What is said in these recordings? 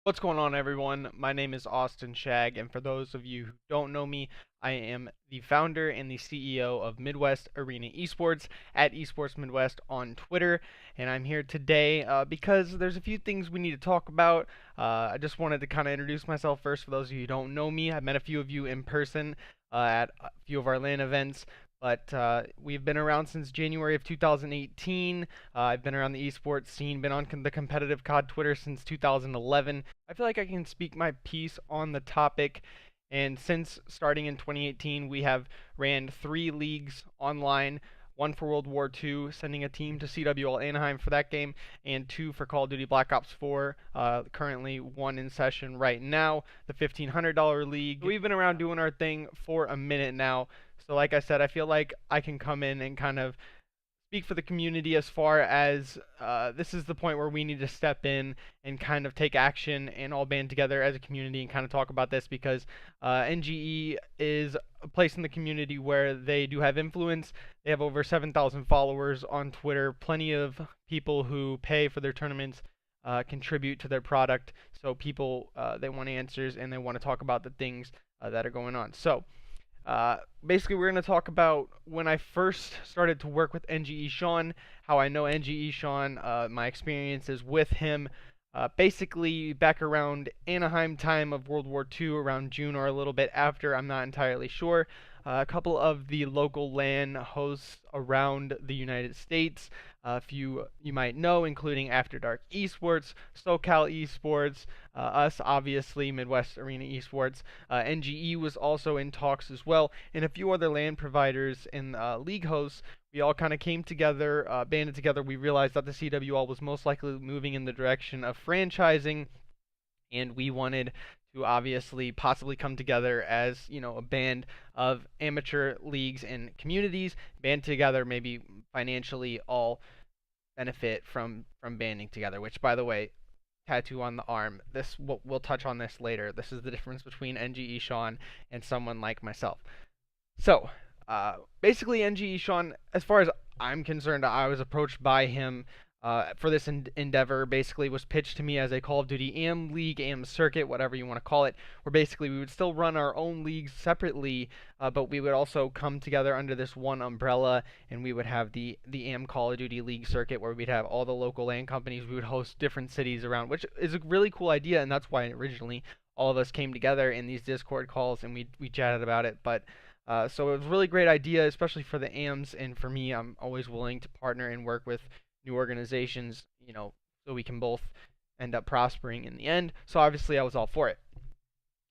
What's going on, everyone? My name is Austin Shag, and for those of you who don't know me, I am the founder and the CEO of Midwest Arena Esports at Esports Midwest on Twitter. And I'm here today because there's a few things we need to talk about. I just wanted to kind of introduce myself first for those of you who don't know me. I've met a few of you in person at a few of our LAN events. But we've been around since January of 2018. I've been around the esports scene, been on the competitive COD Twitter since 2011. I feel like I can speak my piece on the topic. And since starting in 2018, we have ran 3 leagues online. One for World War II, sending a team to CWL Anaheim for that game, and 2 for Call of Duty Black Ops 4. Currently 1 in session right now, the $1,500 league. We've been around doing our thing for a minute now. So like I said, I feel like I can come in and kind of speak for the community as far as this is the point where we need to step in and kind of take action and all band together as a community and kind of talk about this because NGE is a place in the community where they do have influence. They have over 7,000 followers on Twitter, plenty of people who pay for their tournaments. Contribute to their product, so people they want answers and they want to talk about the things that are going on. So basically, we're going to talk about when I first started to work with NGE Sean, how I know NGE Sean, my experiences with him. Basically, back around Anaheim time of World War II, around June or a little bit after, I'm not entirely sure. A couple of the local LAN hosts around the United States, a few you might know, including After Dark Esports, SoCal Esports, us, obviously, Midwest Arena Esports. NGE was also in talks as well, and a few other LAN providers and league hosts. We all kind of came together, banded together. We realized that the CWL was most likely moving in the direction of franchising, and we wanted to obviously possibly come together as a band of amateur leagues and communities, band together, maybe financially all benefit from banding together. Which, by the way, tattoo on the arm. This we'll touch on this later. This is the difference between NGE Sean and someone like myself. So, basically, NGE Sean, as far as I'm concerned, I was approached by him for this endeavor. Basically, was pitched to me as a Call of Duty AM league, AM circuit, whatever you want to call it, where basically we would still run our own leagues separately, but we would also come together under this one umbrella, and we would have the AM Call of Duty league circuit, where we'd have all the local LAN companies. We would host different cities around, which is a really cool idea, and that's why originally all of us came together in these Discord calls and we chatted about it. But so it was a really great idea, especially for the AMs, and for me, I'm always willing to partner and work with new organizations, so we can both end up prospering in the end. So obviously, I was all for it.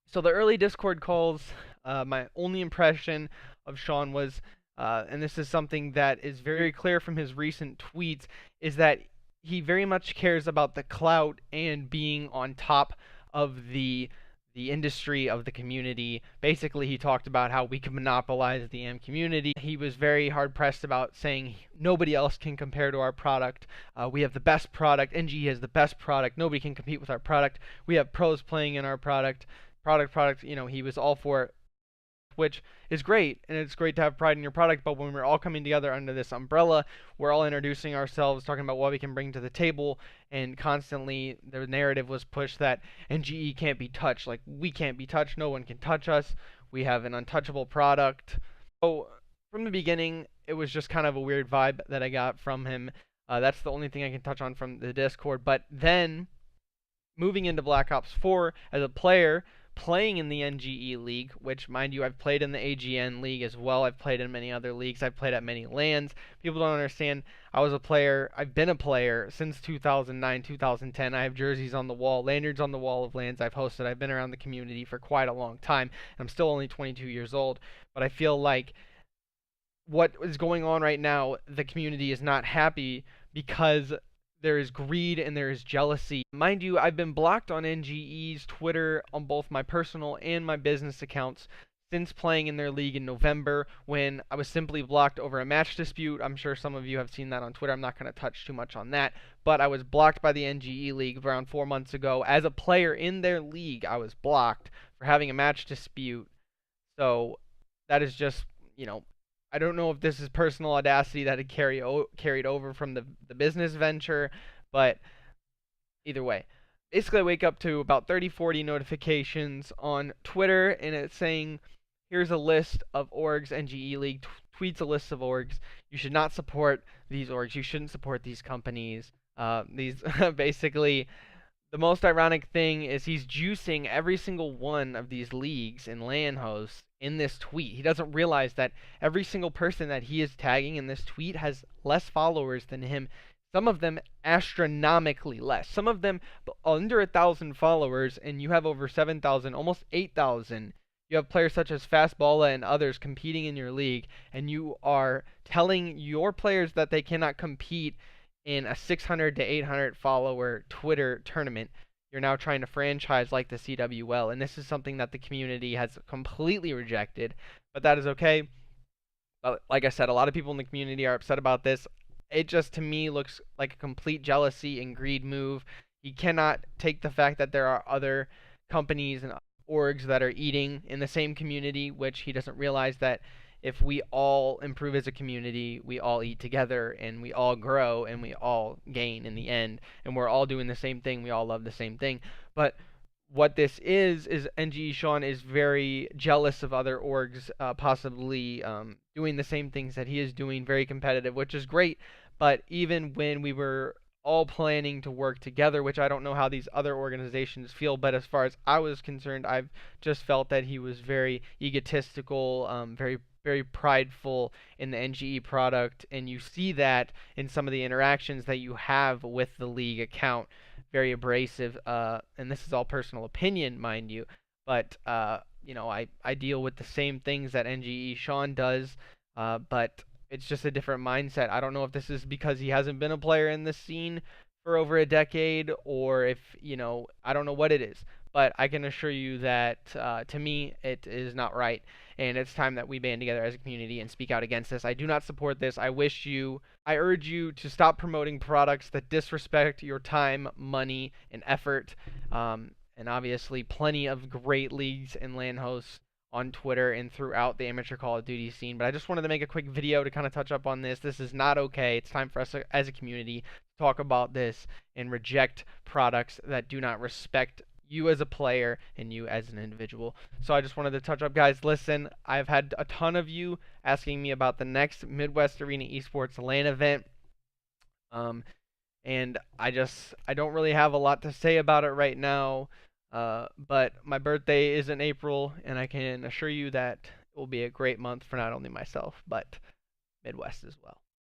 So the early Discord calls, my only impression of Sean was, and this is something that is very clear from his recent tweets, is that he very much cares about the clout and being on top of the industry of the community. Basically, he talked about how we can monopolize the AM community. He was very hard pressed about saying nobody else can compare to our product. We have the best product. NG has the best product. Nobody can compete with our product. We have pros playing in our product. Product. He was all for it, which is great, and it's great to have pride in your product. But when we're all coming together under this umbrella, we're all introducing ourselves, talking about what we can bring to the table, and constantly the narrative was pushed that NGE can't be touched. Like, we can't be touched, no one can touch us, we have an untouchable product. So from the beginning, it was just kind of a weird vibe that I got from him. That's the only thing I can touch on from the Discord. But then, moving into Black Ops 4 as a player, playing in the NGE League, which, mind you, I've played in the AGN League as well. I've played in many other leagues. I've played at many LANs. People don't understand. I've been a player since 2009, 2010. I have jerseys on the wall, lanyards on the wall of LANs I've hosted. I've been around the community for quite a long time. I'm still only 22 years old, but I feel like what is going on right now, the community is not happy because there is greed and there is jealousy. Mind you, I've been blocked on NGE's Twitter on both my personal and my business accounts since playing in their league in November, when I was simply blocked over a match dispute. I'm sure some of you have seen that on Twitter. I'm not going to touch too much on that, but I was blocked by the NGE League around 4 months ago. As a player in their league, I was blocked for having a match dispute. So that is just, I don't know if this is personal audacity that had carried over from the business venture, but either way. basically I wake up to about 30, 40 notifications on Twitter, and it's saying, here's a list of orgs. NGE League tweets a list of orgs. You should not support these orgs. You shouldn't support these companies. These basically, the most ironic thing is he's juicing every single one of these leagues and LAN hosts in this tweet. He doesn't realize that every single person that he is tagging in this tweet has less followers than him. Some of them astronomically less. Some of them under 1,000 followers, and you have over 7,000, almost 8,000. You have players such as Fastballa and others competing in your league, and you are telling your players that they cannot compete in a 600 to 800 follower Twitter tournament. You're now trying to franchise like the CWL, and this is something that the community has completely rejected, but that is okay. Like I said, a lot of people in the community are upset about this. It just, to me, looks like a complete jealousy and greed move. He cannot take the fact that there are other companies and orgs that are eating in the same community, which he doesn't realize that if we all improve as a community, we all eat together and we all grow and we all gain in the end. And we're all doing the same thing. We all love the same thing. But what this is NGE Sean is very jealous of other orgs possibly doing the same things that he is doing, very competitive, which is great. But even when we were all planning to work together, which I don't know how these other organizations feel, but as far as I was concerned, I've just felt that he was very egotistical, very prideful in the NGE product, and you see that in some of the interactions that you have with the league account. Very abrasive, and this is all personal opinion, mind you, but I deal with the same things that NGE Sean does, but it's just a different mindset. I don't know if this is because he hasn't been a player in this scene for over a decade, or if, I don't know what it is. But I can assure you that, to me, it is not right. And it's time that we band together as a community and speak out against this. I do not support this. I urge you to stop promoting products that disrespect your time, money, and effort. And obviously, plenty of great leagues and LAN hosts on Twitter and throughout the amateur Call of Duty scene. But I just wanted to make a quick video to kind of touch up on this. This is not okay. It's time for us as a community to talk about this and reject products that do not respect you as a player and you as an individual. So I just wanted to touch up, guys. Listen, I've had a ton of you asking me about the next Midwest Arena Esports LAN event. And I don't really have a lot to say about it right now. But my birthday is in April, and I can assure you that it will be a great month for not only myself, but Midwest as well.